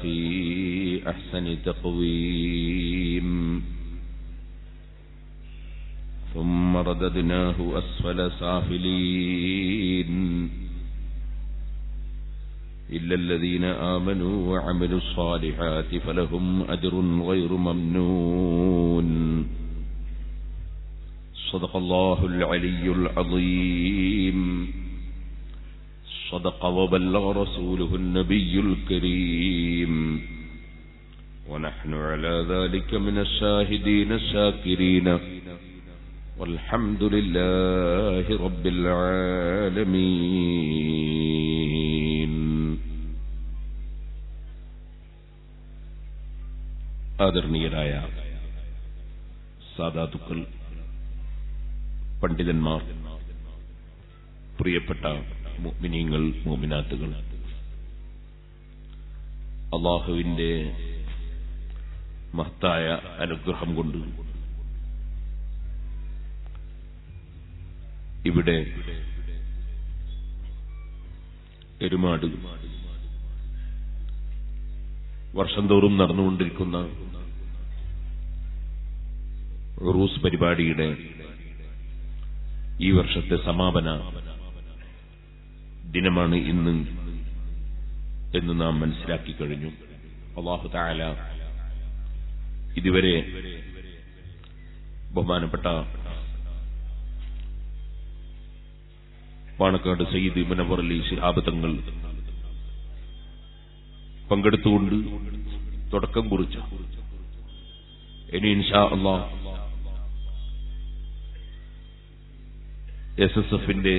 في أحسن تقويم ثم رددناه أسفل سافلين إلا الذين آمنوا وعملوا الصالحات فلهم أجر غير ممنون صدق الله العلي العظيم صدق وبلغ رسوله النبي الكريم ونحن على ذلك من الشاهدين الشاكرين والحمد لله رب العالمين. ആദരണീയരായ സാദാത്തുക്കൾ, പണ്ഡിതന്മാർ, പ്രിയപ്പെട്ട മുഅ്മിനീങ്ങൾ, മുഅ്മിനാത്തുകൾ, അല്ലാഹുവിന്റെ മഹത്തായ അനുഗ്രഹം കൊണ്ട് ഇവിടെ എരുമാട് വർഷം തോറും നടന്നുകൊണ്ടിരിക്കുന്ന ഉറൂസ് പരിപാടിയുടെ ഈ വർഷത്തെ സമാപന ദിനമാണ് ഇന്ന് എന്ന് നാം മനസ്സിലാക്കി കഴിഞ്ഞു. അല്ലാഹു തആല ഇതുവരെ ബഹുമാനപ്പെട്ട പാണക്കാട് സയ്യിദ് മുനവ്വർ അലി ശിഹാബ് തങ്ങൾ പങ്കെടുത്തുകൊണ്ട് തുടക്കം കുറിച്ചു. ഇനി ഇൻഷാ അല്ലാഹ് SSFന്റെ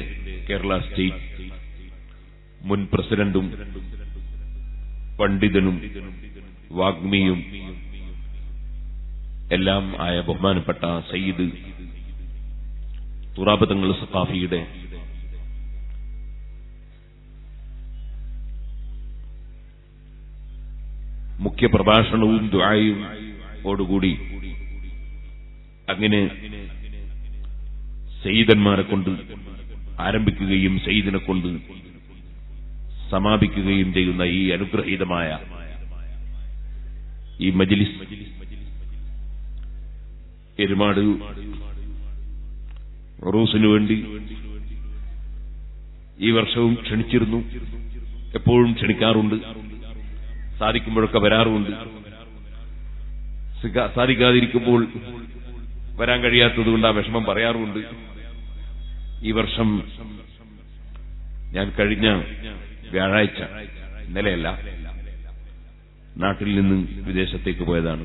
കേരള സ്റ്റേറ്റ് മുൻ പ്രസിഡന്റും പണ്ഡിതനും വാഗ്മിയും എല്ലാം ആയ ബഹുമാനപ്പെട്ട സയ്യിദ് തുറാബ് തങ്ങൾ സഖാഫിയുടെ മുഖ്യ പ്രഭാഷണവും ദുആയും ഓടുകൂടി അങ്ങനെ സയ്യിദന്മാരെ കൊണ്ട് ആരംഭിക്കുകയും സയ്യിദിനെ കൊണ്ട് സമാപിക്കുകയും ചെയ്യുന്ന ഈ അനുഗ്രഹീതമായ ഈ മജ്ലിസ് എരുമാട് ഉറൂസിനു വേണ്ടി ഈ വർഷവും ക്ഷണിച്ചിരുന്നു. എപ്പോഴും ക്ഷണിക്കാറുണ്ട്, സാധിക്കുമ്പോഴൊക്കെ വരാറുമുണ്ട്. സാധിക്കാതിരിക്കുമ്പോൾ വരാൻ കഴിയാത്തതുകൊണ്ട് ആ വിഷമം പറയാറുമുണ്ട്. ഈ വർഷം ഞാൻ കഴിഞ്ഞ വ്യാഴാഴ്ച, ഇന്നലെയല്ല, നാട്ടിൽ നിന്ന് വിദേശത്തേക്ക് പോയതാണ്.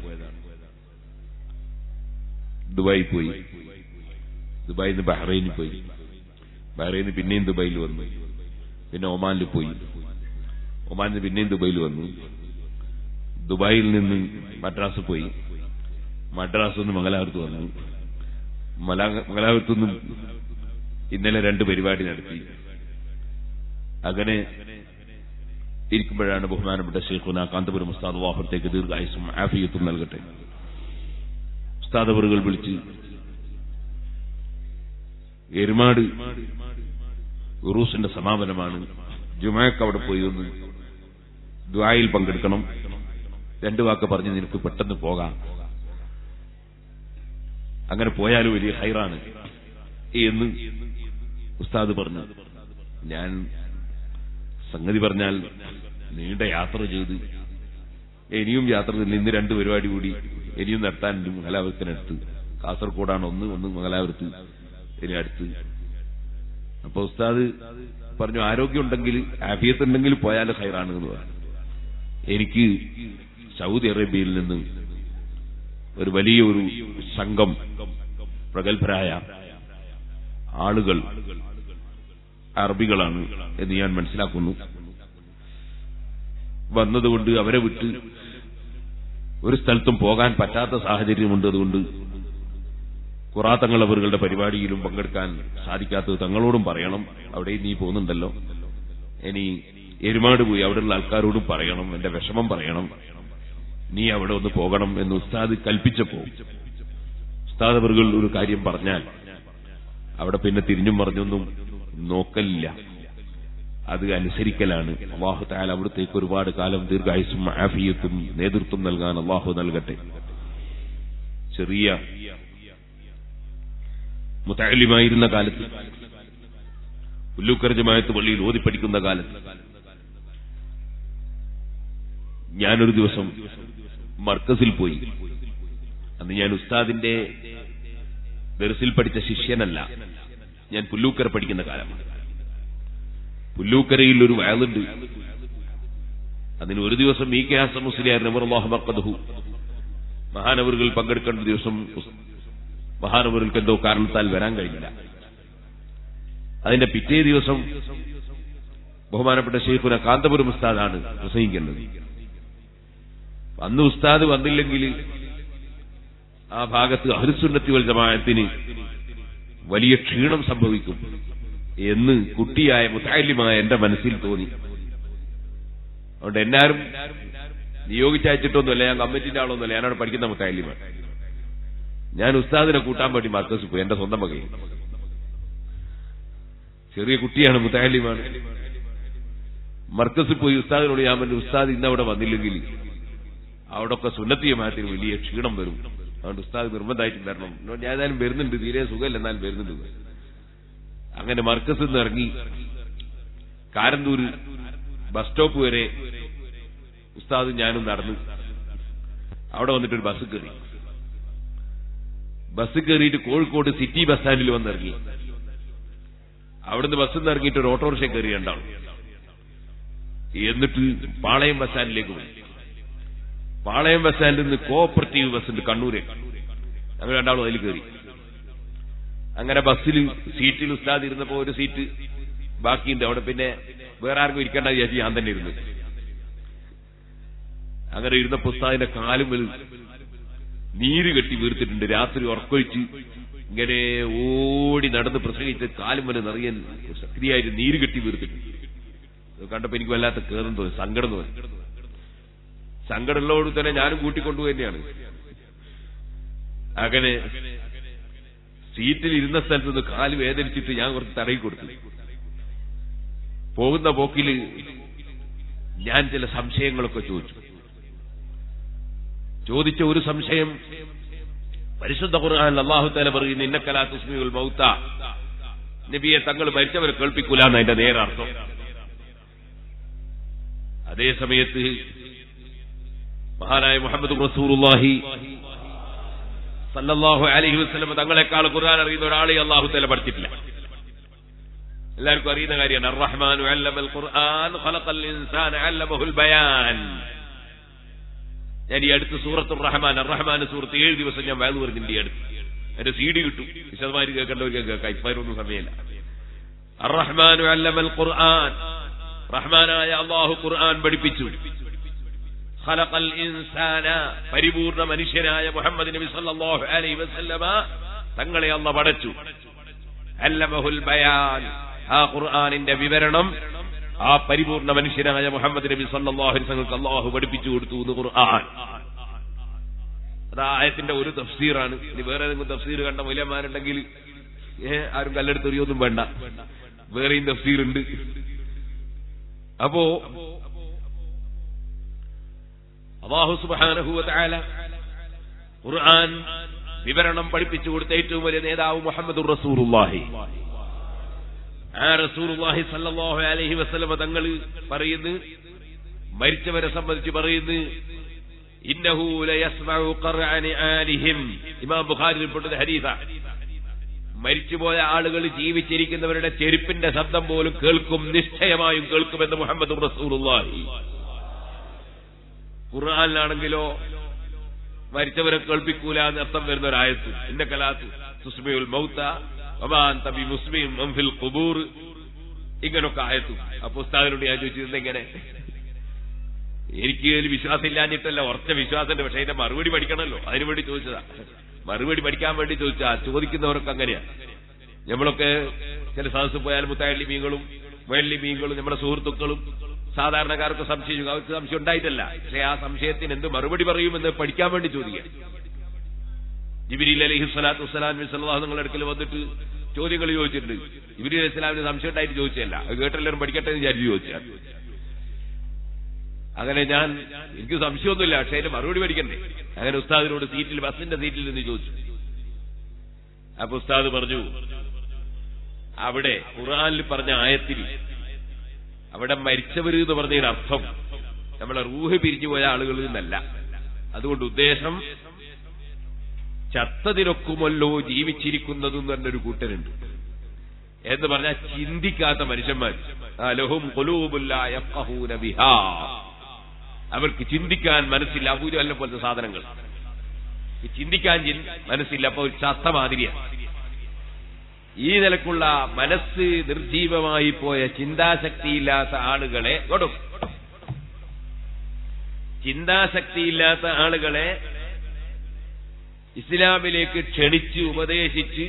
ദുബായിൽ പോയി, ദുബായിൽ നിന്ന് ബഹ്റൈനിൽ പോയി, ബഹ്റൈനിൽ നിന്ന് പിന്നെയും ദുബായിൽ വന്നു, പിന്നെ ഒമാനിൽ പോയി, ഒമാനിൽ നിന്ന് പിന്നെയും ദുബായിൽ വന്നു, ദുബായിൽ നിന്ന് മദ്രാസ് പോയി, മദ്രാസ് നിന്ന് മംഗലാപുരത്ത് വന്നു, മംഗലാപുരത്തു നിന്നും ഇന്നലെ 2 പരിപാടി നടത്തി. അങ്ങനെ ഇരിക്കുമ്പോഴാണ് ബഹുമാനപ്പെട്ട ശൈഖുനാ കാന്തപുരം ഉസ്താദ് അല്ലാഹുവിലേക്ക് ദീർഘായുസ്സും ആഫിയത്തും നൽകട്ടെ, ഉസ്താദ് അവറുകൾ വിളിച്ച് എരുമാട് ഉറൂസിന്റെ സമാപനമാണ്, ജുമഅക്ക് അവിടെ പോയി ഒന്ന് ദുആയിൽ പങ്കെടുക്കണം, 2 വാക്ക് പറഞ്ഞ് നിനക്ക് പെട്ടെന്ന് പോകാം, അങ്ങനെ പോയാലും വലിയ ഹൈറാണ് എന്ന് ഉസ്താദ് പറഞ്ഞു. ഞാൻ സംഗതി പറഞ്ഞാൽ നീണ്ട യാത്ര ചെയ്ത് ഇനിയും യാത്ര ചെയ്ത് ഇന്ന് 2 പരിപാടി കൂടി ഇനിയും നടത്താനുണ്ട്. മംഗലാപുരത്തിനടുത്ത്, കാസർഗോഡാണ് ഒന്ന് മംഗലാപുരത്ത്, ഇനി അടുത്ത്. അപ്പൊ ഉസ്താദ് പറഞ്ഞു, ആരോഗ്യമുണ്ടെങ്കിൽ, ആഫിയത്തുണ്ടെങ്കിൽ പോയാൽ ഹൈറാണ് എന്ന് പറഞ്ഞു. എനിക്ക് സൗദി അറേബ്യയിൽ നിന്ന് ഒരു വലിയൊരു സംഘം പ്രഗത്ഭരായ ആളുകൾ, അറബികളാണ് എന്ന് ഞാൻ മനസ്സിലാക്കുന്നു, വന്നതുകൊണ്ട് അവരെ വിട്ട് ഒരു സ്ഥലത്തും പോകാൻ പറ്റാത്ത സാഹചര്യമുണ്ട്. അതുകൊണ്ട് ഖുറാത്തങ്ങൾ അവരുടെ പരിപാടിയിലും പങ്കെടുക്കാൻ സാധിക്കാത്തത് തങ്ങളോടും പറയണം. അവിടെ നീ പോകുന്നുണ്ടല്ലോ, ഇനി എരുമാട് പോയി അവിടെയുള്ള ആൾക്കാരോടും പറയണം, എന്റെ വിഷമം പറയണം, നീ അവിടെ ഒന്ന് പോകണം എന്ന് ഉസ്താദ് കൽപ്പിച്ചപ്പോ ഉസ്താദ് അവர்கள் ഒരു കാര്യം പറഞ്ഞാൽ അവിടെ പിന്നെ തിരിഞ്ഞും പറഞ്ഞൊന്നും നോക്കലില്ല. അത് അനുസരിക്കലാണ്. അല്ലാഹു തആല അവിടത്തേക്ക് ഒരുപാട് കാലം ദീർഘായുസ്സും ആഫിയത്തും നേതൃത്വം നൽകാൻ അല്ലാഹു നൽകട്ടെ. ചെറിയ മുതഅല്ലിമായിരുന്ന കാലത്ത്, പുല്ലൂക്കര ജമാഅത്ത് പള്ളിയിൽ ഓതി പഠിക്കുന്ന കാലത്ത്, ഞാനൊരു ദിവസം മർക്കസിൽ പോയി. അന്ന് ഞാൻ ഉസ്താദിന്റെ ദർസിൽ പഠിച്ച ശിഷ്യനല്ല, ഞാൻ പുല്ലൂക്കര പഠിക്കുന്ന കാലമാണ്. പുല്ലൂക്കരയിൽ ഒരു വയലുണ്ട്. അതിന് ഒരു ദിവസം ഈ കെ ഹസൻ മുസ്ലിയാർ നബറല്ലാഹു മർഖദഹു മഹാനവറുകൾ പങ്കെടുക്കേണ്ട ദിവസം മഹാനവറുകൾക്ക് എന്തോ കാരണത്താൽ വരാൻ കഴിഞ്ഞില്ല. അതിന്റെ പിറ്റേ ദിവസം ബഹുമാനപ്പെട്ട ശൈഖുന കാന്തപുരം ഉസ്താദാണ് പ്രസംഗിക്കേണ്ടത്. അന്ന് ഉസ്താദ് വന്നില്ലെങ്കിൽ ആ ഭാഗത്ത് അഹ്ലുസുന്നത്തി വൽ ജമാഅത്തിന് വലിയ ക്ഷീണം സംഭവിക്കും എന്ന് കുട്ടിയായ മുതഅല്ലിമായ എന്റെ മനസ്സിൽ തോന്നി. അതുകൊണ്ട് എന്നാരും നിയോഗിച്ചയച്ചിട്ടൊന്നുമല്ല, ഞാൻ കമ്മിറ്റിന്റെ ആളൊന്നുമല്ല, ഞാനവിടെ പഠിക്കുന്ന മുതഅല്ലിമാണ്. ഞാൻ ഉസ്താദിനെ കൂട്ടാൻ വേണ്ടി മർക്കസിൽ പോയി, എന്റെ സ്വന്തം മകയിൽ. ചെറിയ കുട്ടിയാണ്, മുതഅല്ലിമാണ്. മർക്കസിൽ പോയി ഉസ്താദിനോട് ഞാൻ പറഞ്ഞു, ഉസ്താദ് ഇന്നവിടെ വന്നില്ലെങ്കിൽ അവിടൊക്കെ സുന്നത്തി ജമാഅത്തിന് വലിയ ക്ഷീണം വരും, അതുകൊണ്ട് ഉസ്താദ് നിർബന്ധമായിട്ടും വരണം. ഞാൻ ഏതായാലും വരുന്നുണ്ട്, തീരെ സുഖമല്ല, എന്നാലും വരുന്നുണ്ട്. അങ്ങനെ മർക്കസിൽ നിന്ന് ഇറങ്ങി കാരന്തൂർ ബസ് സ്റ്റോപ്പ് വരെ ഉസ്താദും ഞാനും നടന്നു. അവിടെ വന്നിട്ടൊരു ബസ് കയറി. ബസ് കയറിയിട്ട് കോഴിക്കോട് സിറ്റി ബസ് സ്റ്റാൻഡിൽ വന്നിറങ്ങി. അവിടുന്ന് ബസ്സിൽ നിന്ന് ഇറങ്ങിയിട്ട് ഒരു ഓട്ടോറിക്ഷ കയറി രണ്ടാളും. എന്നിട്ട് പാളയം ബസ് സ്റ്റാൻഡിലേക്ക് പോയി. പാളയം ബസ് സ്റ്റാൻഡിൽ നിന്ന് കോഓപ്പറേറ്റീവ് ബസ് ഉണ്ട് കണ്ണൂരെ, ഞങ്ങൾ രണ്ടാളും അതിൽ കയറി. അങ്ങനെ ബസ്സിൽ സീറ്റിൽ ഉസ്താദ് ഇരുന്നപ്പോ ഒരു സീറ്റ് ബാക്കിയുണ്ട്. അവിടെ പിന്നെ വേറെ ആർക്കും ഇരിക്കേണ്ട വിചാരിച്ച് ഞാൻ തന്നെ ഇരുന്നു. അങ്ങനെ ഇരുന്നപ്പോ ഉസ്താദിന്റെ കാലും നീര് കെട്ടി വീർത്തിട്ടുണ്ട്. രാത്രി ഉറക്കൊഴിച്ച് ഇങ്ങനെ ഓടി നടന്ന് പ്രസംഗിച്ച് കാലും വരെ നിറയാൻ ശക്തിയായിട്ട് നീര് കെട്ടി വീർത്തിട്ടുണ്ട്. കണ്ടപ്പോ എനിക്ക് വല്ലാത്ത കേറും തോന്നി, സങ്കടം തോന്നി. സങ്കടമുള്ളതോട് തന്നെ ഞാനും കൂട്ടിക്കൊണ്ടുപോയി തന്നെയാണ്. അങ്ങനെ സീറ്റിൽ ഇരുന്ന സ്ഥലത്ത് നിന്ന് കാല് വേദനിച്ചിട്ട് ഞാൻ കുറച്ച് തടയി കൊടുത്തു. പോകുന്ന പോക്കിൽ ഞാൻ ചില സംശയങ്ങളൊക്കെ ചോദിച്ച ഒരു സംശയം, പരിശുദ്ധ ഖുർആനിൽ അല്ലാഹു തആല പറയുന്നു, ഇന്നക ലാ തുസ്മിഉൽ മൗത, നബിയെ തങ്ങൾ മരിച്ചവരെ കേൾപ്പിക്കൂല എന്ന് അതിന്റെ നേരർത്ഥം. അതേ സമയത്ത് മഹാനായ മുഹമ്മദ് റസൂലുള്ളാഹി സല്ലല്ലാഹു അലൈഹി വസല്ലം തങ്ങളെക്കാൾ ഖുർആൻ അറിയുന്ന ഒരാളെ അല്ലാഹു തആല പഠിച്ചിട്ടില്ല. എല്ലാവർക്കും അറിയുന്ന കാര്യമാണ്. അർ-റഹ്മാനു അല്ലമൽ ഖുർആൻ ഖലഖൽ ഇൻസാന അല്ലമഹുൽ ബയാൻ. ഞാൻ ഈ അടുത്ത് സൂറത്തുർ റഹ്മാൻ, അർ-റഹ്മാൻ സൂറത്ത് 7 ദിവസം ഞാൻ വയലു പറഞ്ഞിട്ടുണ്ട്. ഈ അടുത്ത് എന്റെ CD കിട്ടും, വിശദമായി കേൾക്കേണ്ടവർക്ക് കേൾക്കാം, ഇപ്പൊന്നും സമയമില്ല. അർ-റഹ്മാനു അല്ലമൽ ഖുർആൻ, റഹ്മാനായ അല്ലാഹു ഖുർആൻ പഠിപ്പിച്ചു. ഖലഖൽ ഇൻസാന, പരിപൂർണ മനുഷ്യനായ മുഹമ്മദ് നബി സല്ലല്ലാഹു അലൈഹി വസല്ലമ തങ്ങളെ അല്ലാഹു പഠിച്ചു. അല്ലമഹുൽ ബയാൻ, ആ ഖുർആനിന്റെ വിവരണം ആ പരിപൂർണ മനുഷ്യനായ മുഹമ്മദ് നബി സല്ലല്ലാഹു അലൈഹി വസല്ലം അല്ലാഹു പഠിപ്പിച്ചു കൊടുത്തു എന്ന് ഖുർആൻ. അത് ആയത്തിന്റെ ഒരു തഫ്സീറാണ്. ഇനി വേറെ ഏതെങ്കിലും തഫ്സീർ കണ്ട മൂല്യന്മാരുണ്ടെങ്കിൽ ആരും കല്ലെടുത്തെറിയൊന്നും വേണ്ട, വേറെയും തഫ്സീറുണ്ട്. അപ്പോ അല്ലാഹു സുബ്ഹാനഹു വ തആല ഖുർആൻ വിവരണം പഠിപ്പിച്ചു കൊടുത്ത ഏറ്റവും വലിയ നേതാവ് മുഹമ്മദുർ റസൂലുള്ളാഹി. ആ റസൂലുള്ളാഹി സല്ലല്ലാഹു അലൈഹി വസല്ലം തങ്ങൾ പറയുന്നു, മരിച്ചവരെ സംബന്ധിച്ച് പറയുന്നു, ഇന്നഹു ലയസ്മഉ ഖർഅനി ആലിഹിം. ഇമാം ബുഖാരി റിപ്പോർട്ട് ചെയ്ത ഹദീസാണ്. മരിച്ചുപോയ ആളുകൾ ജീവിച്ചിരിക്കുന്നവരുടെ ചെരുപ്പിന്റെ ശബ്ദം പോലും കേൾക്കും, നിശ്ചയമായും കേൾക്കുമെന്ന് മുഹമ്മദുർ റസൂലുള്ളാഹി. ഖുർആനിലാണെങ്കിലോ മരിച്ചവരെ കേൾപ്പിക്കൂല എന്ന് അർത്ഥം വരുന്ന ഒരായത്ത്, ഇന്നക ലാ തുസ്മിഉൽ മൗത വമാ അൻത ബിമുസ്മിഇൻ മൻ ഫിൽ ഖുബൂർ, ഇങ്ങനൊക്കെ ആയത്തു. അപ്പൊ ഉസ്താദിനോട് ഞാൻ ചോദിച്ചിരുന്നത് എങ്ങനെ, എനിക്ക് ഒരു വിശ്വാസം ഇല്ലാഞ്ഞിട്ടല്ല, ഉറച്ച വിശ്വാസമുണ്ട്, പക്ഷെ അതിന്റെ മറുപടി പഠിക്കണമല്ലോ, അതിനുവേണ്ടി ചോദിച്ചതാ. മറുപടി പഠിക്കാൻ വേണ്ടി ചോദിച്ചാ. ചോദിക്കുന്നവരൊക്കെ അങ്ങനെയാ. നമ്മളൊക്കെ ചില സദസ്സ് പോയാൽ മുത്തഅല്ലിമീങ്ങളും മുഅല്ലിമീങ്ങളും നമ്മുടെ സുഹൃത്തുക്കളും സാധാരണക്കാർക്ക് സംശയിച്ചു. അവർക്ക് സംശയം ഉണ്ടായിട്ടല്ല, പക്ഷെ ആ സംശയത്തിന് എന്ത് മറുപടി പറയുമെന്ന് പഠിക്കാൻ വേണ്ടി ചോദിക്കുക. ജിബ്രീൽ അലൈഹി സ്വലാത്തു വസ്സലാം സല്ലല്ലാഹു നിങ്ങളുടെ അടുക്കൽ വന്നിട്ട് ചോദ്യങ്ങൾ ചോദിച്ചിട്ടുണ്ട്. ജിബ്രീൽ അലൈഹി ഇസ്ലാമിന് സംശയം ഉണ്ടായിട്ട് ചോദിച്ചതല്ല, അത് കേട്ടെല്ലാവരും പഠിക്കട്ടെ എന്ന് വിചാരിച്ചു ചോദിച്ചാൽ. അങ്ങനെ എനിക്ക് സംശയമൊന്നുമില്ല, പക്ഷെ അതിന്റെ മറുപടി പഠിക്കണ്ടേ. അങ്ങനെ ഉസ്താദിനോട് ബസിന്റെ സീറ്റിൽ നിന്ന് ചോദിച്ചു. അപ്പൊ ഉസ്താദ് പറഞ്ഞു, അവിടെ ഖുർആനിൽ പറഞ്ഞ ആയത്തിൽ അവിടെ മരിച്ചവര് എന്ന് പറഞ്ഞതിന് അർത്ഥം നമ്മളെ റൂഹ് പിരിഞ്ഞു പോയ ആളുകൾ എന്നല്ല. അതുകൊണ്ട് ഉദ്ദേശം ചത്തതിനൊക്കുമല്ലോ ജീവിച്ചിരിക്കുന്നതെന്ന് പറഞ്ഞൊരു കൂട്ടരുണ്ട് എന്ന് പറഞ്ഞാൽ ചിന്തിക്കാത്ത മനുഷ്യന്മാർ. ലഹും ഖുലൂബുൻ ലാ യഫ്ഖഹൂന ബിഹാ, അവർക്ക് ചിന്തിക്കാൻ മനസ്സില്ല. അബൂജഹലിനെ പോലത്തെ സാധനങ്ങൾ ചിന്തിക്കാൻ മനസ്സില്ല. അപ്പൊ ഒരു ചത്ത മാതിരിയാണ്. ഈ നിലക്കുള്ള മനസ്സ് നിർജീവമായി പോയ ചിന്താശക്തിയില്ലാത്ത ആളുകളെ ഇസ്ലാമിലേക്ക് ക്ഷണിച്ച് ഉപദേശിച്ച്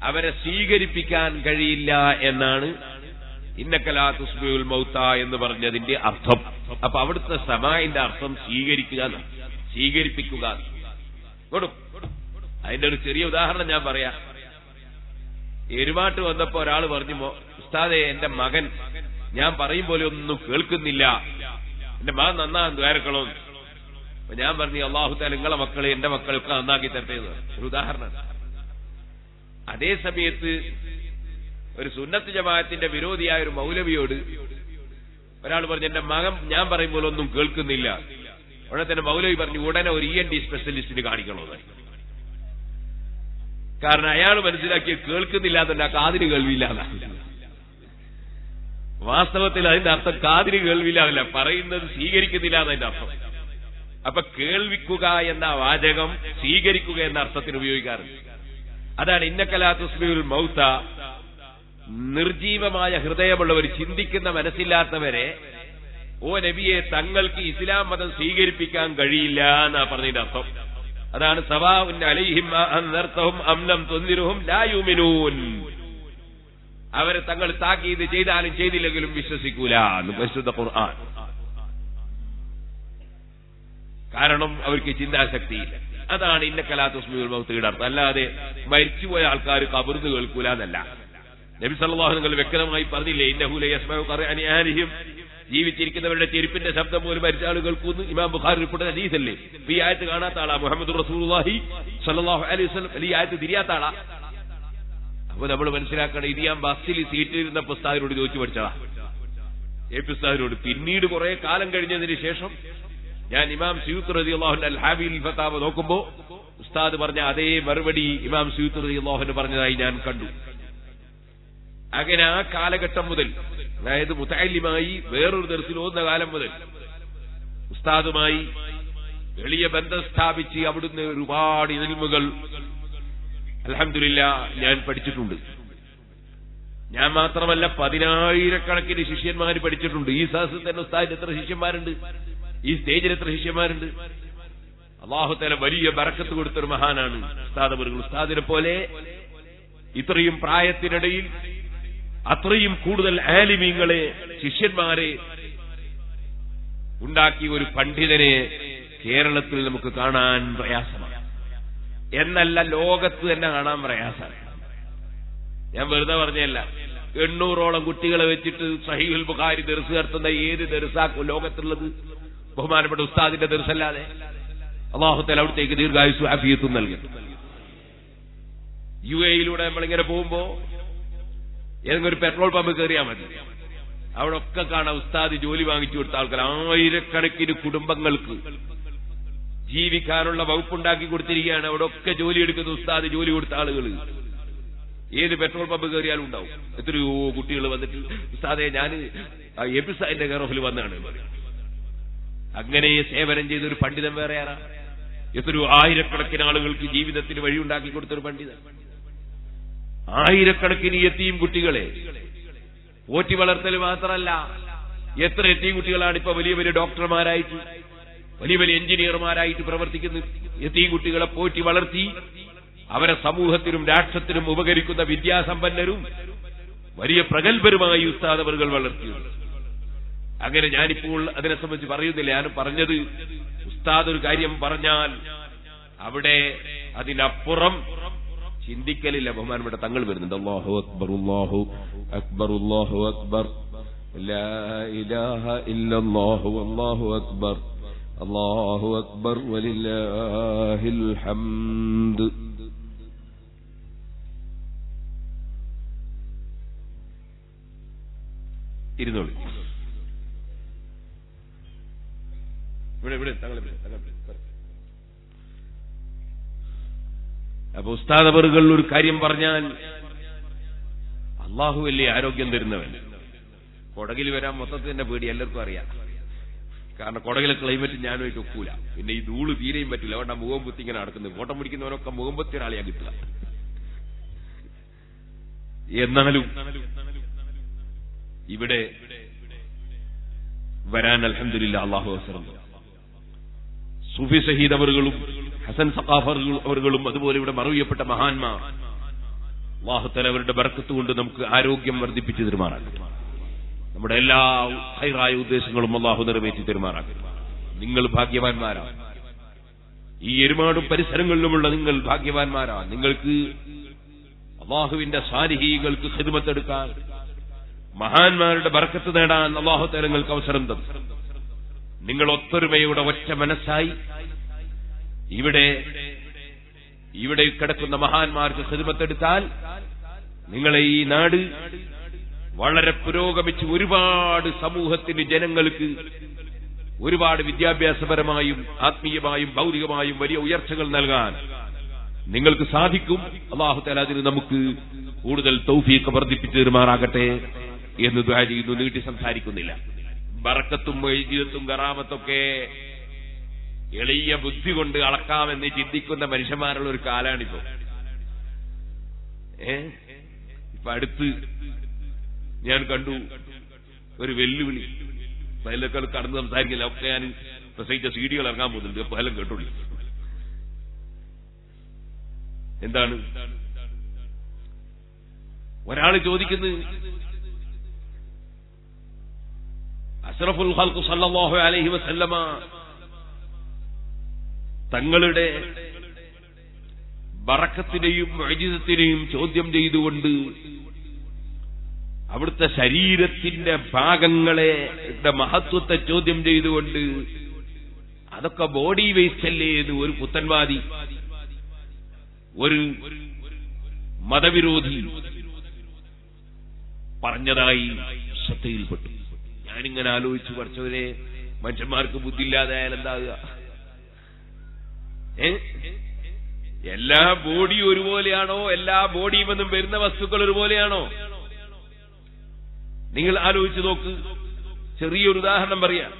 അവരെ സ്വീകരിപ്പിക്കാൻ കഴിയില്ല എന്നാണ് ഇന്നക ലാ തുസ്മിഉൽ മൗത എന്ന് പറഞ്ഞതിന്റെ അർത്ഥം. അപ്പൊ അവിടുത്തെ സമാഇന്റെ അർത്ഥം സ്വീകരിപ്പിക്കുക. അതിന്റെ ഒരു ചെറിയ ഉദാഹരണം ഞാൻ പറയാം. എരുമാട്ട് വന്നപ്പോ ഒരാൾ പറഞ്ഞു, ഉസ്താദേ, എന്റെ മകൻ ഞാൻ പറയും പോലെ ഒന്നും കേൾക്കുന്നില്ല, എന്റെ മകൻ നന്നാൻ ദ്വാരക്കളോ. അപ്പൊ ഞാൻ പറഞ്ഞു, അല്ലാഹു തആല നിങ്ങളെ മക്കളെ എന്റെ മക്കൾക്ക് നന്നാക്കി തരട്ടെ എന്ന്. ഒരു ഉദാഹരണം. അതേ സമയത്ത് ഒരു സുന്നത്ത് ജമാഅത്തിന്റെ വിരോധിയായ ഒരു മൗലവിയോട് ഒരാൾ പറഞ്ഞു, എന്റെ മകൻ ഞാൻ പറയും പോലെ ഒന്നും കേൾക്കുന്നില്ല. ഉടനെ തന്നെ മൗലവി പറഞ്ഞു, ഉടനെ ഒരു ENT സ്പെഷ്യലിസ്റ്റിന് കാണിക്കണമെന്ന്. കാരണം അയാൾ മനസ്സിലാക്കിയ കേൾക്കുന്നില്ല എന്നല്ല, കാതിന് കേൾവിയില്ല എന്നാണ്. വാസ്തവത്തിൽ അതിന്റെ അർത്ഥം കാതിന് കേൾവിയില്ല എന്നല്ല, പറയുന്നത് സ്വീകരിക്കുന്നില്ല എന്നതിന്റെ അർത്ഥം. അപ്പൊ കേൾവിക്കുക എന്ന വാചകം സ്വീകരിക്കുക എന്ന അർത്ഥത്തിന് ഉപയോഗിക്കാറുണ്ട്. അതാണ് ഇന്നക ലാ തുസ്മിഉൽ മൗത. നിർജീവമായ ഹൃദയമുള്ളവർ, ചിന്തിക്കുന്ന മനസ്സില്ലാത്തവരെ, ഓ നബിയെ, തങ്ങൾക്ക് ഇസ്ലാം മതം സ്വീകരിപ്പിക്കാൻ കഴിയില്ല എന്നാ പറഞ്ഞതിന്റെ അർത്ഥം. അതാണ് സവാഉൻ അലൈഹിം അൻദർതഹും അം ലം തുൻദിറുഹും ലാ യുമിനൂൻ. അവരെ തങ്ങൾ താക്കീത് ചെയ്താലും ചെയ്തില്ലെങ്കിലും വിശ്വസിക്കൂല എന്ന് പരിശുദ്ധ ഖുർആൻ. കാരണം അവർക്ക് ചിന്താശക്തിയില്ല. അതാണ് ഇന്നക ലാ തുസ്മിഉൽ മൗതയുടെ അർത്ഥം. അല്ലാതെ മരിച്ചുപോയ ആൾക്കാർ ഖബറിന്ന് കേൾക്കൂല എന്നല്ല. നബി സല്ലല്ലാഹു അലൈഹി വസല്ലം വ്യക്തമായി പറഞ്ഞില്ലേ, ഇന്നഹു ലയസ്മഉ ഖർഅനി ആലിഹിം, ജീവിച്ചിരിക്കുന്നവരുടെ ചെരുപ്പിന്റെ ശബ്ദം പോലും മരിച്ച ആൾ കേൾക്കുന്നു. ഇമാം ബുഖാരി റിപ്പോർട്ട് ഹദീസല്ലേ. ഈ ആയത്ത് കാണാത്ത ആളാ മുഹമ്മദ് റസൂലുള്ളാഹി സ്വല്ലല്ലാഹു അലൈഹി വസല്ലം. ഈ ആയത്ത് തിരിയാത്ത ആളാ. അപ്പൊ നമ്മൾ മനസ്സിലാക്കണം, ഇത് ഞാൻ ബസ്സിൽ സീറ്റിലിരുന്ന ഉസ്താദിനോട് ചോദിച്ചു പഠിച്ചതാ, ഉസ്താദിനോട്. പിന്നീട് കുറെ കാലം കഴിഞ്ഞതിന് ശേഷം ഞാൻ ഇമാം സയൂത്തി റളിയല്ലാഹു അൻഹു അൽ-ഹാബിൽ ഫതാവ നോക്കുമ്പോ ഉസ്താദ് പറഞ്ഞ അതേ മറുപടി ഇമാം സയൂത്തി റളിയല്ലാഹു അൻഹു പറഞ്ഞതായി ഞാൻ കണ്ടു. അങ്ങനെ ആ കാലഘട്ടം മുതൽ, അതായത് മുതഅല്ലിമായി വേറൊരു ദർസിൽ ഓതുന്ന കാലം മുതൽ ഉസ്താദുമായി വലിയ ബന്ധം സ്ഥാപിച്ച് അവിടുന്ന് ഒരുപാട് ഇൽമുകൾ അൽഹംദുലില്ലാഹ് ഞാൻ പഠിച്ചിട്ടുണ്ട്. ഞാൻ മാത്രമല്ല, 10,000 ശിഷ്യന്മാർ പഠിച്ചിട്ടുണ്ട്. ഈ സദസ്സിൽ തന്നെ ഉസ്താദിന് എത്ര ശിഷ്യന്മാരുണ്ട്, ഈ സ്റ്റേജിൽ എത്ര ശിഷ്യന്മാരുണ്ട്. അല്ലാഹു തആല വലിയ ബറക്കത്ത് കൊടുത്തൊരു മഹാനാണ് ഉസ്താദ് അവറുകൾ. ഉസ്താദിനെ പോലെ ഇത്രയും പ്രായത്തിനിടയിൽ അത്രയും കൂടുതൽ ആലിമീങ്ങളെ, ശിഷ്യന്മാരെ ഉണ്ടാക്കിയ ഒരു പണ്ഡിതനെ കേരളത്തിൽ നമുക്ക് കാണാൻ പ്രയാസമാണ്. എന്നല്ല, ലോകത്ത് തന്നെ കാണാൻ പ്രയാസമാണ്. ഞാൻ വെറുതെ പറഞ്ഞല്ല. 800ഓളം കുട്ടികളെ വെച്ചിട്ട് സഹീഹുൽ ബുഖാരി ദർസ് നടത്തുന്ന ഏത് ദർസാക്കും ലോകത്തുള്ളത്? ബഹുമാനപ്പെട്ട ഉസ്താദിന്റെ ദർസല്ലാതെ. അല്ലാഹു തആല അവിടത്തേക്ക് ദീർഘായുസ്സും ആഫിയത്തും നൽകട്ടെ. UAE-യിലൂടെ നമ്മളിങ്ങനെ പോകുമ്പോ ഏതെങ്കിലും ഒരു പെട്രോൾ പമ്പ് കയറിയാൽ മതി, അവിടെ ഒക്കെ കാണാം ഉസ്താദ് ജോലി വാങ്ങിച്ചു കൊടുത്ത ആൾക്കാർ. 1000കണക്കിന് കുടുംബങ്ങൾക്ക് ജീവിക്കാനുള്ള വകുപ്പുണ്ടാക്കി കൊടുത്തിരിക്കുകയാണ്. അവിടെ ഒക്കെ ജോലി എടുക്കുന്ന ഉസ്താദ് ജോലി കൊടുത്ത ആളുകൾ ഏത് പെട്രോൾ പമ്പ് കയറിയാലും ഉണ്ടാവും. എത്രയോ കുട്ടികൾ വന്നിട്ട്, ഉസ്താദെ ഞാൻ എബിസാന്റെ കെയർ വന്നാണ്. അങ്ങനെ സേവനം ചെയ്തൊരു പണ്ഡിതൻ വേറെ ആരാ? എത്രയോ 1000കണക്കിന് ആളുകൾക്ക് ജീവിതത്തിന് വഴിയുണ്ടാക്കി കൊടുത്തൊരു പണ്ഡിതൻ. 1000കണക്കിന് യതീം കുട്ടികളെ പോറ്റി വളർത്തൽ മാത്രമല്ല, എത്ര യതീം കുട്ടികളാണ് ഇപ്പൊ വലിയ വലിയ ഡോക്ടർമാരായിട്ട്, വലിയ വലിയ എഞ്ചിനീയർമാരായിട്ട് പ്രവർത്തിക്കുന്ന യതീം കുട്ടികളെ പോറ്റി വളർത്തി അവരെ സമൂഹത്തിനും രാഷ്ട്രത്തിനും ഉപകരിക്കുന്ന വിദ്യാസമ്പന്നരും വലിയ പ്രഗത്ഭരുമായി ഉസ്താദ് അവറുകൾ വളർത്തിയുണ്ട്. അങ്ങനെ ഞാനിപ്പോൾ അതിനെ സംബന്ധിച്ച് പറയുന്നില്ല. ഞാൻ പറഞ്ഞത്, ഉസ്താദ് ഒരു കാര്യം പറഞ്ഞാൽ അവിടെ അതിനപ്പുറം ചിന്തിക്കലില്ല. ബഹുമാനപ്പെട്ട തങ്ങൾ വരുന്നുണ്ട്. അല്ലാഹു അക്ബർ അല്ലാഹു അക്ബർ അല്ലാഹു അക്ബർ ലാ ഇലാഹ ഇല്ലല്ലാഹു അല്ലാഹു അക്ബർ അല്ലാഹു അക്ബർ വലില്ലാഹിൽ ഹംദ്. ഇരുന്നോളൂ. ഇവിടെ തങ്ങൾ. അപ്പൊ ഉസ്താദ് അവറുകൾ ഒരു കാര്യം പറഞ്ഞാൽ അള്ളാഹു വലിയ ആരോഗ്യം തരുന്നവൻ. കൊടകിൽ വരാൻ മൊത്തത്തിന്റെ പേടി എല്ലാവർക്കും അറിയാം. കാരണം കൊടകിലെ ക്ലൈമറ്റ് ഞാനുമായിട്ട് ഒക്കൂല. പിന്നെ ഈ ധൂള് തീരെയും പറ്റില്ല. അതുകൊണ്ട് ആ മുഖം പൊത്തി ഇങ്ങനെ നടക്കുന്നത്. ഫോട്ടം പിടിക്കുന്നവനൊക്കെ മുഖം പൊത്തി ഒരാളെയാ കിട്ടുക. എന്നാലും ഇവിടെ വരാൻ അൽഹംദുലില്ലാഹ് അല്ലാഹു അവസരം. സൂഫി സഹീദ് അവറുകളും ഹസൻ സഖാഫ് അവറുകളും അതുപോലെ ഇവിടെ മറവിയപ്പെട്ട മഹാന്മാർ അല്ലാഹു തആല അവരുടെ ബർക്കത്ത് കൊണ്ട് നമുക്ക് ആരോഗ്യം വർദ്ധിപ്പിച്ചു തരുമാറാകട്ടെ. നമ്മുടെ എല്ലാ ഹൈറായ ഉദ്ദേശങ്ങളും അല്ലാഹു നിറവേറ്റി തരുമാറാകട്ടെ. നിങ്ങൾ ഭാഗ്യവാന്മാരാണ്. ഈ എരുമാടും പരിസരങ്ങളിലുമുള്ള നിങ്ങൾ ഭാഗ്യവാന്മാരാണ്. നിങ്ങൾക്ക് അല്ലാഹുവിന്റെ സാലിഹീങ്ങൾക്ക് ഖിദ്മത്ത് എടുക്കാൻ, മഹാന്മാരുടെ ബർക്കത്ത് നേടാൻ അല്ലാഹു തആല നിങ്ങൾക്ക് അവസരം തന്നു. നിങ്ങൾ ഒത്തൊരുമയുടെ ഒറ്റ മനസ്സായി ഇവിടെ കിടക്കുന്ന മഹാന്മാർക്ക് ഖിദ്മത്തെടുത്താൽ നിങ്ങളെ ഈ നാട് വളരെ പുരോഗമിച്ച് ഒരുപാട് സമൂഹത്തിന്, ജനങ്ങൾക്ക് ഒരുപാട് വിദ്യാഭ്യാസപരമായും ആത്മീയമായും ഭൗതികമായും വലിയ ഉയർച്ചകൾ നൽകാൻ നിങ്ങൾക്ക് സാധിക്കും. അല്ലാഹു തആല അതിന് നമുക്ക് കൂടുതൽ തൗഫീഖ് വർദ്ധിപ്പിച്ചു തരുമാറാകട്ടെ എന്ന് ദുആ ചെയ്യുന്നു. നീട്ടി സംസാരിക്കുന്നില്ല. ബറക്കത്തും വൈദ്യുതത്തും കറാമത്തൊക്കെ എളിയ ബുദ്ധി കൊണ്ട് അളക്കാമെന്ന് ചിന്തിക്കുന്ന മനുഷ്യന്മാരുള്ള ഒരു കാലാണിപ്പോ. ഇപ്പൊ അടുത്ത് ഞാൻ കണ്ടു ഒരു വെല്ലുവിളി. അതിലൊക്കെ കടന്ന് സംസാരിക്കില്ല. ഒക്കെ ഞാൻ പ്രസംഗിച്ച സീഡികൾ ഇറങ്ങാൻ പോകുന്നുണ്ട്. അപ്പൊ എല്ലാം കേട്ടോളി. എന്താണ് ഒരാള് ചോദിക്കുന്നത്? അഷ്റഫുൽ ഖൽഖ് സല്ലല്ലാഹു അലൈഹി വസല്ലമ തങ്ങളുടെ ബറക്കത്തിനെയും മുഅ്ജിസത്തിനെയും ചോദ്യം ചെയ്തുകൊണ്ട് അവിടുത്തെ ശരീരത്തിന്റെ ഭാഗങ്ങളെ മഹത്വത്തെ ചോദ്യം ചെയ്തുകൊണ്ട് അതൊക്കെ ബോഡി വേസ്റ്റ് അല്ലേ എന്ന് ഒരു പുത്തൻവാദി, ഒരു മതവിരോധി പറഞ്ഞതായി ശ്രദ്ധയിൽപ്പെട്ടു. ഞാനിങ്ങനെ ആലോചിച്ചു, പഠിച്ചവരെ മനുഷ്യന്മാർക്ക് ബുദ്ധിയില്ലാതായാൽ എന്താകുക? എല്ലാ ബോഡിയും ഒരുപോലെയാണോ? എല്ലാ ബോഡിയിൽ നിന്നും വരുന്ന വസ്തുക്കൾ ഒരുപോലെയാണോ? നിങ്ങൾ ആലോചിച്ച് നോക്ക്. ചെറിയൊരു ഉദാഹരണം പറയാം.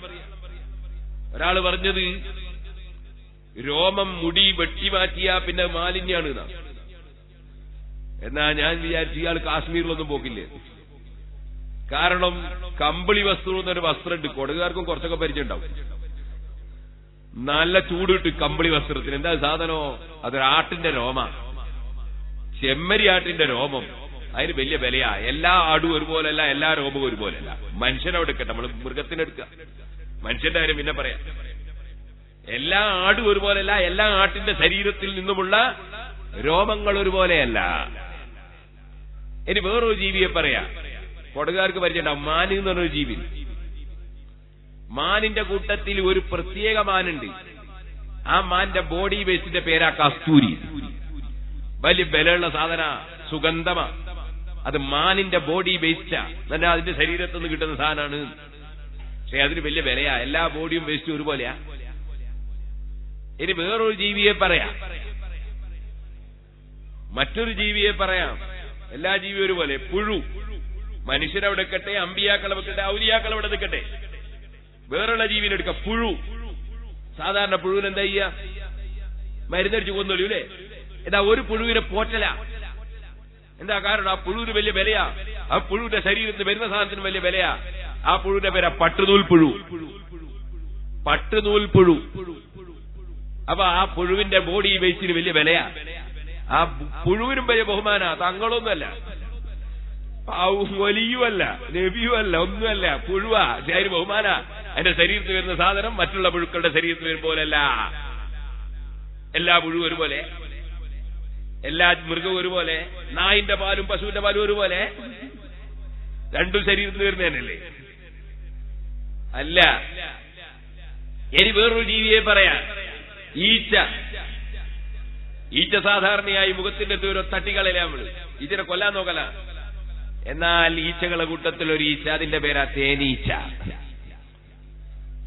ഒരാള് പറഞ്ഞത് രോമം മുടി വെട്ടിമാറ്റിയാ പിന്നെ മാലിന്യാണ്. എന്നാ ഞാൻ വിചാരിച്ചു ഇയാൾ കാശ്മീരിലൊന്നും പോക്കില്ലേ. കാരണം കമ്പിളി വസ്തു എന്നൊരു വസ്ത്രമുണ്ട്. കൊടുകാർക്കും കുറച്ചൊക്കെ പരിചയം ഉണ്ടാവും. നല്ല ചൂടിട്ട് കമ്പിളി വസ്ത്രത്തിന് എന്താ സാധനോ? അതൊരാട്ടിന്റെ രോമ, ചെമ്മരി ആട്ടിന്റെ രോമം. അതിന് വലിയ വിലയാ. എല്ലാ ആടും ഒരുപോലെയല്ല, എല്ലാ രോമവും ഒരുപോലെയല്ല. മനുഷ്യനവിടെ എടുക്കട്ടെ, നമ്മൾ മൃഗത്തിനെടുക്കുക. മനുഷ്യന്റെ കാര്യം പിന്നെ പറയാം. എല്ലാ ആടും ഒരുപോലെയല്ല, എല്ലാ ആട്ടിന്റെ ശരീരത്തിൽ നിന്നുമുള്ള രോമങ്ങൾ ഒരുപോലെയല്ല. ഇനി വേറൊരു ജീവിയെ പറയാം. കൊടുകാർക്ക് പരിചയമുണ്ടാവും. മാന് എന്ന് പറഞ്ഞൊരു ജീവി. മാനിന്റെ കൂട്ടത്തിൽ ഒരു പ്രത്യേക മാനുണ്ട്. ആ മാന്റെ ബോഡി വേസ്റ്റിന്റെ പേരാ കസ്തൂരി. വലിയ ബലമുള്ള സാധന, സുഗന്ധമാ. അത് മാനിന്റെ ബോഡി വേസ്റ്റാ. എന്നാൽ അതിന്റെ ശരീരത്തിൽ നിന്ന് കിട്ടുന്ന സാധനമാണ്. പക്ഷെ അതിന് വലിയ വിലയാ. എല്ലാ ബോഡിയും വേസ്റ്റ് ഒരുപോലെയാ. ഇനി വേറൊരു ജീവിയെ പറയാം. മറ്റൊരു ജീവിയെ പറയാം. എല്ലാ ജീവിയും ഒരുപോലെ. പുഴു. മനുഷ്യരവിടെ നിൽക്കട്ടെ, അമ്പിയാക്കളെ വെക്കട്ടെ, ഔലിയാക്കളെ അവിടെ നിൽക്കട്ടെ, വേറുള്ള ജീവിനെ എടുക്കാം. പുഴു. സാധാരണ പുഴുവിന് എന്താ ചെയ്യാ? മരുന്നടിച്ച് കൊന്നൊല്ലൂ അല്ലേ? എന്താ ഒരു പുഴുവിനെ പോറ്റല? എന്താ കാരണം? ആ പുഴുവിന് വലിയ വിലയാ. ആ പുഴുവിന്റെ ശരീരത്തിന് വരുന്ന സാധനത്തിന് വലിയ വിലയാ. ആ പുഴുവിന്റെ പേരാ പട്ടുനൂൽ പുഴു. പട്ടുനൂൽ പുഴു. അപ്പൊ ആ പുഴുവിന്റെ ബോഡി വേസ്റ്റിന് വലിയ വിലയാ. ആ പുഴുവിനും വലിയ ബഹുമാന. തങ്ങളൊന്നുമല്ല, വലിയുമല്ല, നബിയുമല്ല, ഒന്നുമല്ല. പുഴുവാ. ശരി, ബഹുമാന. അതിന്റെ ശരീരത്തിൽ വരുന്ന സാധനം മറ്റുള്ള പുഴുക്കളുടെ ശരീരത്തിൽ വരും പോലെയല്ല. എല്ലാ പുഴു ഒരുപോലെ. എല്ലാ മൃഗവും ഒരുപോലെ, നായിന്റെ പാലും പശുവിന്റെ പാലും ഒരുപോലെ, രണ്ടും ശരീരത്തിൽ വരുന്നതന്നല്ലേ? അല്ല. ഇനി വേറൊരു ജീവിയെ പറയാം, ഈച്ച. ഈച്ച സാധാരണയായി മുഖത്തിന്റെ ദൂരം തട്ടിക്കളയില്ല നമ്മള്, ഈച്ചനെ കൊല്ലാൻ നോക്കല. എന്നാൽ ഈച്ചകളെ കൂട്ടത്തിൽ ഒരു ഈച്ച, അതിന്റെ പേരാ തേനീച്ച.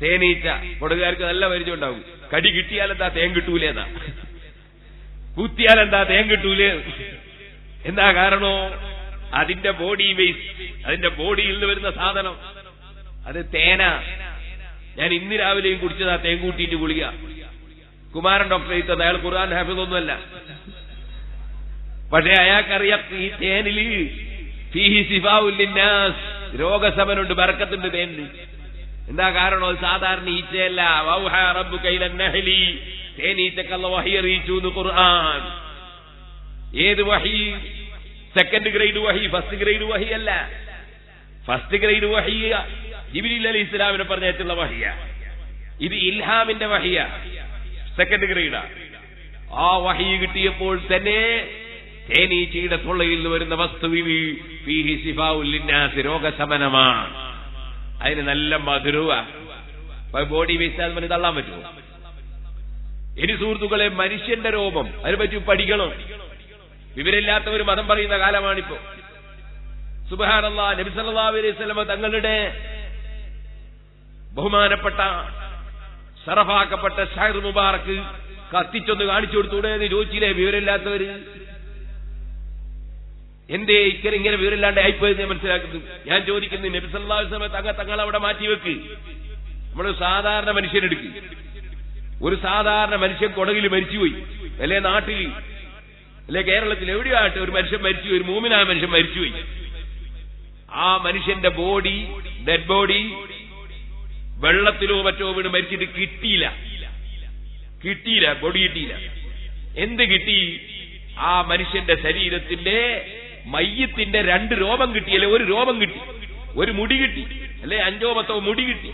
തേനീച്ച കൊടുകാർക്ക് നല്ല പരിചയം ഉണ്ടാവും. കടി കിട്ടിയാലെന്താ തേൻ കിട്ടൂലേന്നാ, കുത്തിയാലെന്താ തേൻ കിട്ടൂലേ. എന്താ കാരണോ? അതിന്റെ ബോഡി വേസ്റ്റ്, അതിന്റെ ബോഡിയിൽ നിന്ന് വരുന്ന സാധനം അത് തേന. ഞാൻ ഇന്ന് രാവിലെയും കുടിച്ചതാ തേൻ കൂട്ടിയിട്ട് ഗുളിക. കുമാരൻ ഡോക്ടറെ തന്നത്, അയാൾ ഖുർആൻ ഹാഫിദൊന്നുമല്ല. പക്ഷെ അയാൾക്കറിയാം ഈ തേനില് ഫീഹി ശിഫാഉൽ ലിന്നാസ്, രോഗശമനുണ്ട്, ബർക്കത്തുണ്ട് തേനില്. എന്താ കാരണം? അത് സാധാരണ ഈച്ചയല്ല. വൗഹാ റബ്ബുക ഇലൻ നഹ്ലി, തേനീച്ചക്ക് അല്ലാഹു വഹി അറിയിച്ചു എന്ന് ഖുർആൻ. ഏത് വഹി? സെക്കൻഡ് ഗ്രേഡ് വഹി, ഫസ്റ്റ് ഗ്രേഡ് വഹി അല്ല. ഫസ്റ്റ് ഗ്രേഡ് വഹി ജിബ്രീൽ അലൈഹിസ്സലാമിനെ പറഞ്ഞിട്ടുള്ള വഹിയ. ഇത് ഇൽഹാമിന്റെ വഹിയ, സെക്കൻഡ് ഗ്രേഡാ. ആ വഹി കിട്ടിയപ്പോൾ തന്നെ തേനീച്ചയുടെ തൊള്ളയിൽ നിന്ന് വരുന്ന വസ്തുവിന് ഫീഹി ശിഫാഉൽ ലിന്നാസ്, രോഗശമനമാണ്. അതിന് നല്ല മധുരവാ. ബോഡി വേസ്റ്റ് അത് തള്ളാൻ പറ്റുമോ? ഇനി സുഹൃത്തുക്കളെ, മനുഷ്യന്റെ രോഗം അതിനെപ്പറ്റി പഠിക്കണം. വിവരമില്ലാത്തവർ മതം പറയുന്ന കാലമാണിപ്പോ. സുബ്ഹാനല്ലാഹ്, നബി സല്ലല്ലാഹു അലൈഹി വസല്ലം തങ്ങളുടെ ബഹുമാനപ്പെട്ട ശറഫാക്കപ്പെട്ട ഷഹർ മുബാറക്ക് കത്തിച്ചൊന്ന് കാണിച്ചു കൊടുത്തൂടെ എന്ന് ചോദിച്ചില്ലേ വിവരമില്ലാത്തവര്? എന്തേ ഇങ്ങനെ വിവരമില്ലാണ്ട് ആയിപ്പോയെന്ന് മനസ്സിലാക്കുന്നു. ഞാൻ ചോദിക്കുന്നു, നബി സല്ലല്ലാഹു അലൈഹി വസല്ലം തങ്ങളവിടെ മാറ്റിവെക്ക്. നമ്മൾ സാധാരണ മനുഷ്യനെടുക്ക്. ഒരു സാധാരണ മനുഷ്യൻ കൊടകിൽ മരിച്ചുപോയി, അല്ലെ നാട്ടിൽ, അല്ലെ കേരളത്തിൽ, എവിടെയായിട്ട് ഒരു മനുഷ്യൻ മരിച്ചുപോയി, ഒരു മൂമിനായ മനുഷ്യൻ മരിച്ചുപോയി. ആ മനുഷ്യന്റെ ബോഡി, ഡെഡ് ബോഡി വെള്ളത്തിലോ മറ്റോ വീണ് മരിച്ചിട്ട് കിട്ടിയില്ല. ബോഡി കിട്ടിയില്ല. എന്ത് കിട്ടി? ആ മനുഷ്യന്റെ ശരീരത്തിന്റെ മയ്യത്തിന്റെ 2 രോമം കിട്ടിയല്ലേ? ഒരു രോമം കിട്ടി, ഒരു മുടി കിട്ടി, അല്ലെ 5 10 മുടി കിട്ടി.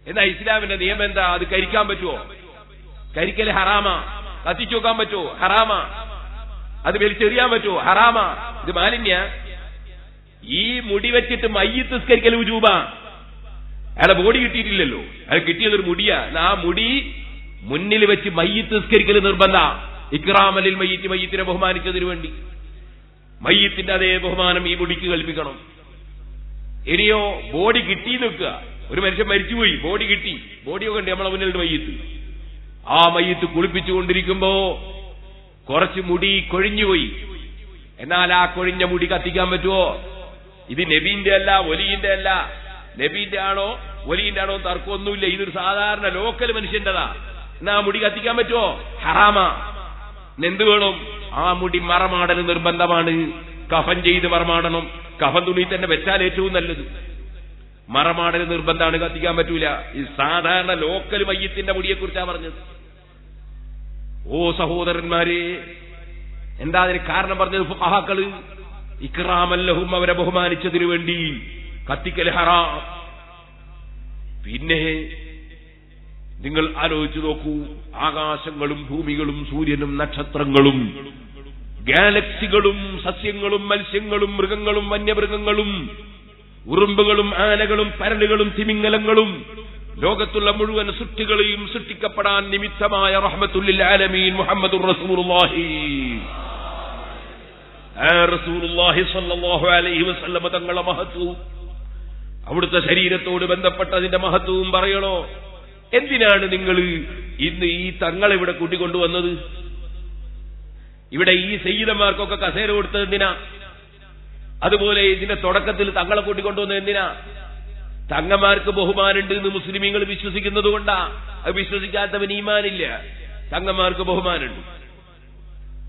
എന്നാ ഇസ്ലാമിന്റെ നിയമം എന്താ? അത് കരിക്കാൻ പറ്റുമോ? കരിക്കല് ഹറാമാ. കത്തിച്ചു വെക്കാൻ പറ്റുമോ? ഹറാമാ. അത് വലിച്ചെറിയാൻ പറ്റുമോ? ഹറാമാ. ഇത് മാലിന്യ. ഈ മുടി വെച്ചിട്ട് മയ്യിത്ത് നിസ്കരിക്കൽ ഉജൂബാ. അയാളെ ബോഡി കിട്ടിയിട്ടില്ലല്ലോ, അയാൾ കിട്ടിയതൊരു മുടിയാ. ആ മുടി മുന്നിൽ വെച്ച് മയ്യിത്ത് നിസ്കരിക്കൽ നിർബന്ധ. ഇക്റാമലിൽ മയ്യിത്ത്, മയ്യിത്തിനെ ബഹുമാനിച്ചതിനു വേണ്ടി മയ്യിത്തിന്റെ അതേ ബഹുമാനം ഈ മുടിക്ക് കൽപ്പിക്കണം. ഇനിയോ ബോഡി കിട്ടി നിൽക്കുക, ഒരു മനുഷ്യൻ മരിച്ചുപോയി, ബോഡി കിട്ടി, ബോഡിയൊക്കെ ഉണ്ട് നമ്മളെ മുന്നിൽ മയ്യിത്ത്. ആ മയ്യിത്ത് കുളിപ്പിച്ചുകൊണ്ടിരിക്കുമ്പോ കുറച്ച് മുടി കൊഴിഞ്ഞുപോയി. എന്നാൽ ആ കൊഴിഞ്ഞ മുടി കത്തിക്കാൻ പറ്റുമോ? ഇത് നബീന്റെ അല്ല, വലിയന്റെ അല്ല. നബീന്റെ ആണോ വലിയന്റെ ആണോ തർക്കമൊന്നുമില്ല. ഇതൊരു സാധാരണ ലോക്കൽ മനുഷ്യന്റെതാ. എന്നാ മുടി കത്തിക്കാൻ പറ്റുമോ? ഹറാമാ. എന്ത് വേണം? ആ മുടി മറമാടൽ നിർബന്ധമാണ്. കഫൻ ചെയ്ത് മറമാടണം. കഫൻ തുണി തന്നെ വെച്ചാൽ ഏറ്റവും നല്ലത്. മറമാടൽ നിർബന്ധമാണ്, കത്തിക്കാൻ പറ്റൂല. ഈ സാധാരണ ലോക്കൽ മയ്യത്തിന്റെ മുടിയെ കുറിച്ചാണ് പറഞ്ഞത്. ഓ സഹോദരന്മാരെ, എന്താ അതിന് കാരണം പറഞ്ഞത്? ഫുഖഹാക്കള് ഇക്റാമല്ലഹും, അവരെ ബഹുമാനിച്ചതിനു വേണ്ടി കത്തിക്കൽ ഹറാം. പിന്നെ നിങ്ങൾ ആലോചിച്ചു നോക്കൂ, ആകാശങ്ങളും ഭൂമികളും സൂര്യനും നക്ഷത്രങ്ങളും ഗാലക്സികളും സസ്യങ്ങളും മത്സ്യങ്ങളും മൃഗങ്ങളും വന്യമൃഗങ്ങളും ഉറുമ്പുകളും ആനകളും പരലുകളും തിമിംഗലങ്ങളും ലോകത്തുള്ള മുഴുവൻ സൃഷ്ടികളെയും സൃഷ്ടിക്കപ്പെടാൻ നിമിത്തമായ റഹ്മത്തുൽ ലിൽ ആലമീൻ മുഹമ്മദുർ റസൂലുള്ളാഹി സ്വല്ലല്ലാഹു അലൈഹി വസല്ലം തങ്ങളുടെ മഹത്വവും അവിടുത്തെ ശരീരത്തോട് ബന്ധപ്പെട്ടതിന്റെ മഹത്വവും പറയണോ? എന്തിനാണ് നിങ്ങൾ ഇന്ന് ഈ തങ്ങളെ ഇവിടെ കൂട്ടിക്കൊണ്ടുവന്നത്? ഇവിടെ ഈ സയ്യിദന്മാർക്കൊക്കെ കസേര കൊടുത്തത് എന്തിനാ? അതുപോലെ ഇതിന്റെ തുടക്കത്തിൽ തങ്ങളെ കൂട്ടിക്കൊണ്ടുവന്നത് എന്തിനാ? തങ്ങന്മാർക്ക് ബഹുമാനുണ്ട് എന്ന് മുസ്ലിമീങ്ങൾ വിശ്വസിക്കുന്നത് കൊണ്ടാ. അത് വിശ്വസിക്കാത്തവൻ ഈമാനില്ല. തങ്ങന്മാർക്ക് ബഹുമാനുണ്ട്.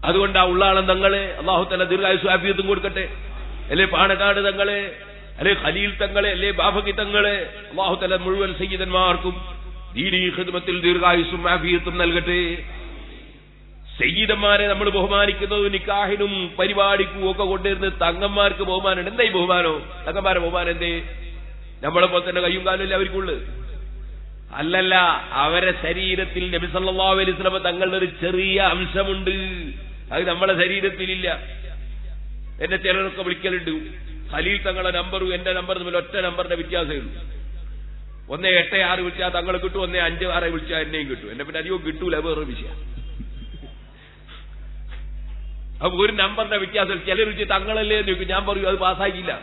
അതുകൊണ്ടാ ഉള്ളാളം തങ്ങളെ അല്ലാഹു തആല ദീർഘായുസ്സും ആഫിയത്തും കൊടുക്കട്ടെ. അല്ലെ പാണക്കാട് തങ്ങളെ, അല്ലെ ഖലീൽ തങ്ങളെ, അല്ലെ ബാഫഖി തങ്ങളെ, അല്ലാഹു തആല മുഴുവൻ സയ്യിദന്മാർക്കും ദീനീ ഖിദ്മത്തിൽ ദീർഘായുസ്സും ആഫിയത്തും നൽകട്ടെ. സയ്യിദന്മാരെ നമ്മൾ ബഹുമാനിക്കുന്നത് നിക്കാഹിനും പരിപാടിക്കും ഒക്കെ കൊണ്ടിരുന്ന് തങ്ങന്മാർക്ക് ബഹുമാനം. എന്തായി ബഹുമാനോ? തങ്ങന്മാരെ ബഹുമാനം എന്തേ? നമ്മളെ പോലെ തന്നെ കയ്യും കാലും അല്ലേ അവർക്കുള്ളു. അല്ലല്ല, അവരെ ശരീരത്തിൽ നബി സല്ലല്ലാഹു അലൈഹി വസല്ലം തങ്ങളുടെ ഒരു ചെറിയ അംശമുണ്ട്. അത് നമ്മളെ ശരീരത്തിലില്ല. എന്നെ ചിലരൊക്കെ വിളിക്കലുണ്ട്, ഖലീൽ തങ്ങളുടെ നമ്പറും എന്റെ നമ്പർ തമ്മിൽ ഒറ്റ നമ്പറിന്റെ വ്യത്യാസമേ ഉള്ളൂ. 186 വിളിച്ചാൽ തങ്ങളെ കിട്ടും, 156 വിളിച്ചാൽ എന്നെയും കിട്ടും. എന്നെ പിന്നെ അധികം കിട്ടൂല, വേറൊരു വിഷയം. അപ്പൊ ഒരു നമ്പറിന്റെ വ്യത്യാസം. ചിലർ വിളിച്ച് തങ്ങളല്ലേ ചോദിക്കും, ഞാൻ പറയൂ അത് പാസ്സാക്കിയില്ല,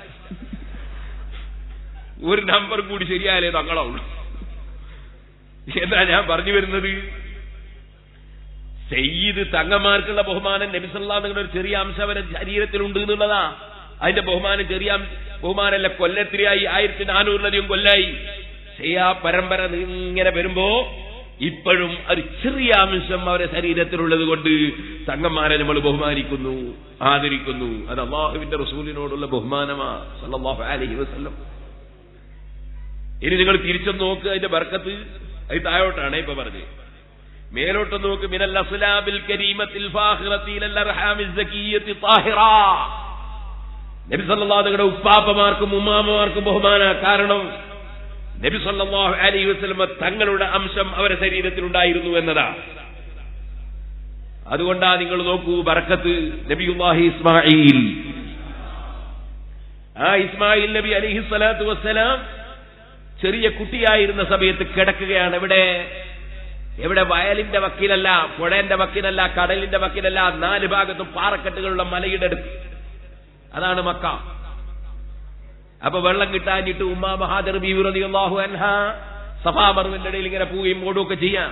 ഒരു നമ്പർ കൂടി ശരിയായാലേ തങ്ങളാവുള്ളൂ. എന്താ ഞാൻ പറഞ്ഞു വരുന്നത്? സയ്യിദ് തങ്ങന്മാർക്കുള്ള ബഹുമാനം നബി സല്ലല്ലാഹു അലൈഹി വസല്ലം ഒരു ചെറിയ അംശം അവരെ ശരീരത്തിലുണ്ട് എന്നുള്ളതാ. അതിന്റെ ബഹുമാനം ചെറിയ ബഹുമാനമല്ല, കൊല്ലത്തിലായി 1400-ലധികം കൊല്ലായി. ചെയ്യാ പരമ്പര ഇങ്ങനെ വരുമ്പോ ഇപ്പോഴും ഒരു ചെറിയ അംശം അവരെ ശരീരത്തിലുള്ളത് കൊണ്ട് തങ്ങന്മാരെ നമ്മൾ ബഹുമാനിക്കുന്നു, ആദരിക്കുന്നു. അത് അല്ലാഹുവിന്റെ റസൂലിനോടുള്ള ബഹുമാനമാ സല്ലല്ലാഹു അലൈഹി വസല്ലം. ഇനി നിങ്ങൾ തിരിച്ചൊന്ന് നോക്ക്, അതിന്റെ ബർക്കത്ത് അത് താഴോട്ടാണ് ഇപ്പൊ പറഞ്ഞത്. മേലോട്ട് നോക്ക്. മിനൽ അസ്ലാബിൽ കരീമത്തിൽ ഫാഖിറത്തി ഇലൽ അർഹാമിൽ സകിയ്യത്തി താഹിറ. നബി സല്ലല്ലാഹു അലൈഹി വസല്ലം ഉപ്പാപ്പമാർക്കും ഉമ്മാമ്മമാർക്കും ബഹുമാന. കാരണം നബി സല്ലല്ലാഹു അലൈഹി വസല്ലം തങ്ങളുടെ അംശം അവരുടെ ശരീരത്തിലുണ്ടായിരുന്നു എന്നതാ. അതുകൊണ്ടാ നിങ്ങൾ നോക്കൂ ബർക്കത്ത്. നബിയുല്ലാഹി ഇസ്മായിൽ, ആ ഇസ്മായിൽ നബി അലൈഹി സ്വലാത്തു വസ്സലാം ചെറിയ കുട്ടിയായിരുന്ന സമയത്ത് കിടക്കുകയാണ്. എവിടെ? വയലിന്റെ വക്കിലല്ല, പുഴന്റെ വക്കിലല്ല, കടലിന്റെ വക്കിലല്ല, 4 ഭാഗത്തും പാറക്കെട്ടുകളുള്ള മലയുടെ അടുത്ത്. അതാണ് മക്ക. അപ്പൊ വെള്ളം കിട്ടാഞ്ഞിട്ട് ഉമ്മാ ഹാജർ ബീവി റളിയല്ലാഹു അൻഹാ സഫാ മർവന്റെ ഇടയിൽ ഇങ്ങനെ പോവുകയും ഓടുകയൊക്കെ ചെയ്യാം.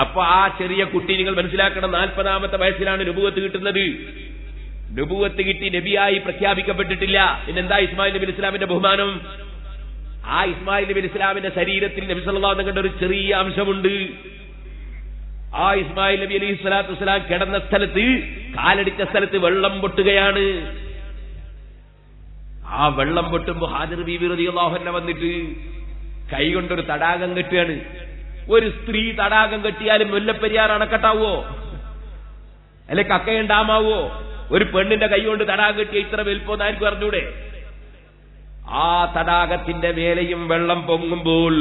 അപ്പൊ ആ ചെറിയ കുട്ടി, നിങ്ങൾ മനസ്സിലാക്കണം, 40-ാമത്തെ വയസ്സിലാണ് നുബുവത്ത് കിട്ടുന്നത്. നുബുവത്ത് കിട്ടി നബിയായി പ്രഖ്യാപിക്കപ്പെട്ടിട്ടില്ല. പിന്നെന്താ ഇസ്മായിൽ നബി ഇസ്ലാമിന്റെ ബഹുമാനം? ആ ഇസ്മായിൽ നബി ഇസ്ലാമിന്റെ ശരീരത്തിൽ നബി സല്ലല്ലാഹു അലൈഹി വസല്ലം ഒരു ചെറിയ അംശമുണ്ട്. ആ ഇസ്മായിൽ നബി അലൈഹി സ്വലാത്തു വസ്സലാം കിടന്ന സ്ഥലത്ത്, കാലടിച്ച സ്ഥലത്ത് വെള്ളം പൊട്ടുകയാണ്. ആ വെള്ളം പൊട്ടുമ്പോ ഹാജർ ബീബി റളിയല്ലാഹു അൻഹ വന്നിട്ട് കൈകൊണ്ടൊരു തടാകം കെട്ടുകയാണ്. ഒരു സ്ത്രീ തടാകം കെട്ടിയാലും മുല്ലപ്പെരിയാർ അണക്കെട്ടാവോ? അല്ലെ കക്കയം ഡാമാവോ? ഒരു പെണ്ണിന്റെ കൈ കൊണ്ട് തടാകം കെട്ടിയ ഇത്ര വലുപ്പം ആർക്കും അറിഞ്ഞൂടെ? ആ തടാകത്തിന്റെ മേലെയും വെള്ളം പൊങ്ങുമ്പോൾ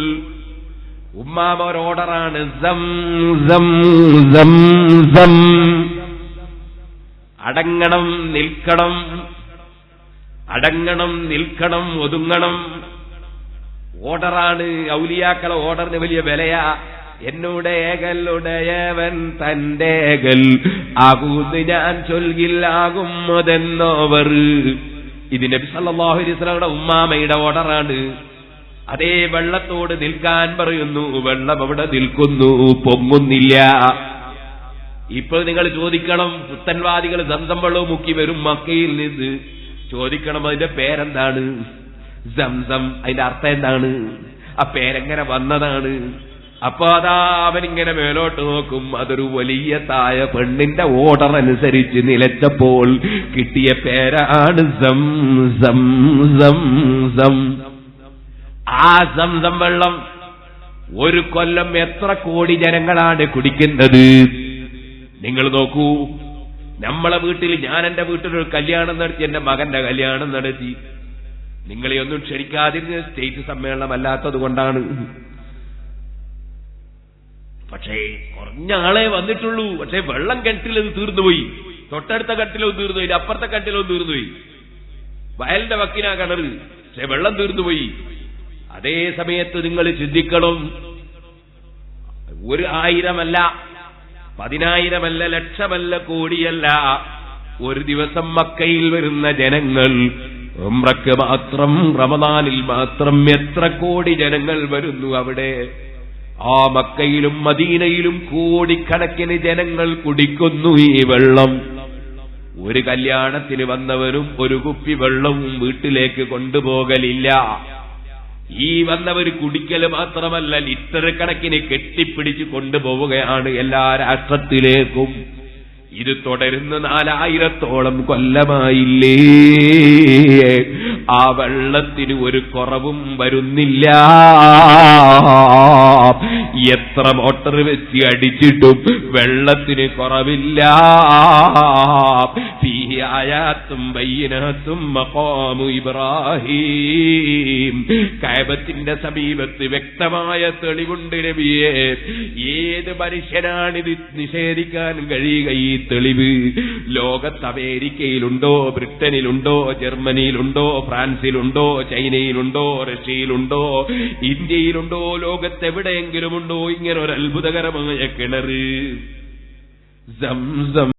ഉമ്മാമ ഒരു ഓർഡറാണ്, സം സം സം സം. അടങ്ങണം, നിൽക്കണം, അടങ്ങണം, നിൽക്കണം, ഒതുങ്ങണം. ഓർഡറാണ്. ഔലിയാക്കളെ ഓർഡറിന് വലിയ വിലയാ. എന്നോട് ഏകലുടയവൻ തന്റെ ഏകൽ ആകൂന്ന് ഞാൻ ചൊൽകില്ലാകും അതെന്നോവർ. ഇത് നബി സല്ലല്ലാഹു അലൈഹി വസല്ലമയുടെ ഉമ്മാമയുടെ ഓർഡറാണ്. അതേ വെള്ളത്തോട് നിൽക്കാൻ പറയുന്നു, വെള്ളം അവിടെ നിൽക്കുന്നു, പൊങ്ങുന്നില്ല. ഇപ്പോൾ നിങ്ങൾ ചോദിക്കണം, പുത്തൻവാദികൾ സംസം വെള്ളവും മുക്കി വരും മക്കയിൽ നിന്ന്. ചോദിക്കണം അതിന്റെ പേരെന്താണ്? സംസം. അതിന്റെ അർത്ഥം എന്താണ്? ആ പേരെങ്ങനെ വന്നതാണ്? അപ്പൊ അതാ അവനിങ്ങനെ മേലോട്ട് നോക്കും. അതൊരു വലിയ തായ പെണ്ണിന്റെ ഓർഡർ അനുസരിച്ച് നിലച്ചപ്പോൾ കിട്ടിയ പേരാണ് സം സം സം സം. ആ സംസം വെള്ളം ഒരു കൊല്ലം എത്ര കോടി ജനങ്ങളാണ് കുടിക്കുന്നത്? നിങ്ങൾ നോക്കൂ. നമ്മളെ വീട്ടിൽ, ഞാൻ എന്റെ വീട്ടിലൊരു കല്യാണം നടത്തി, എന്റെ മകന്റെ കല്യാണം നടത്തി. നിങ്ങളെ ഒന്നും ക്ഷണിക്കാതിരുന്ന സ്റ്റേറ്റ് സമ്മേളനമല്ലാത്തത് കൊണ്ടാണ്. പക്ഷേ കുറഞ്ഞ ആളെ വന്നിട്ടുള്ളൂ. പക്ഷേ വെള്ളം കിണറ്റിലത് തീർന്നുപോയി. തൊട്ടടുത്ത കട്ടിലോ തീർന്നുപോയി, അപ്പുറത്തെ കട്ടിലോ തീർന്നുപോയി. വയലിന്റെ വക്കിനാ കിണറ്, പക്ഷെ വെള്ളം തീർന്നുപോയി. അതേ സമയത്ത് നിങ്ങൾ ചിന്തിക്കണം, 1000 10,000 ലക്ഷമല്ല, കോടിയല്ല, ഒരു ദിവസം മക്കയിൽ വരുന്ന ജനങ്ങൾ, ഉംറക്ക് മാത്രം, റമദാനിൽ മാത്രം എത്ര കോടി ജനങ്ങൾ വരുന്നു അവിടെ. ആ മക്കയിലും മദീനയിലും കോടിക്കണക്കിന് ജനങ്ങൾ കുടിക്കുന്നു ഈ വെള്ളം. ഒരു കല്യാണത്തിന് വന്നവരും ഒരു കുപ്പി വെള്ളവും വീട്ടിലേക്ക് കൊണ്ടുപോകലില്ല. ഈ വന്നവർ കുടിക്കൽ മാത്രമല്ല, ലിറ്റർ കണക്കിന് കെട്ടിപ്പിടിച്ച് കൊണ്ടുപോവുകയാണ് എല്ലാ രാഷ്ട്രത്തിലേക്കും. ഇത് തുടരുന്ന 4000-ഓളം കൊല്ലമായില്ലേ. ആ വെള്ളത്തിന് ഒരു കുറവും വരുന്നില്ല. എത്ര മോട്ടർ വെച്ച് അടിച്ചിട്ടും വെള്ളത്തിന് കുറവില്ല. ഫീഹി ആയാത്തും ബയ്യിനാത്തും മഖാമു ഇബ്രാഹീം. കഅബത്തിന്റെ സമീപത്ത് വ്യക്തമായ തെളിവുണ്ട് നബിയേ. ഏത് മനുഷ്യനാണിത് നിഷേധിക്കാൻ കഴിയുക? ഈ തെളിവ് ലോകത്ത് അമേരിക്കയിലുണ്ടോ, ബ്രിട്ടനിലുണ്ടോ, ജർമ്മനിയിലുണ്ടോ, ഫ്രാൻസിലുണ്ടോ, ചൈനയിലുണ്ടോ, റഷ്യയിലുണ്ടോ, ഇന്ത്യയിലുണ്ടോ, ലോകത്തെവിടെയെങ്കിലും ഉണ്ടോ ഇങ്ങനെ ഒരു അത്ഭുതകരമായ കിണറ്? സംസം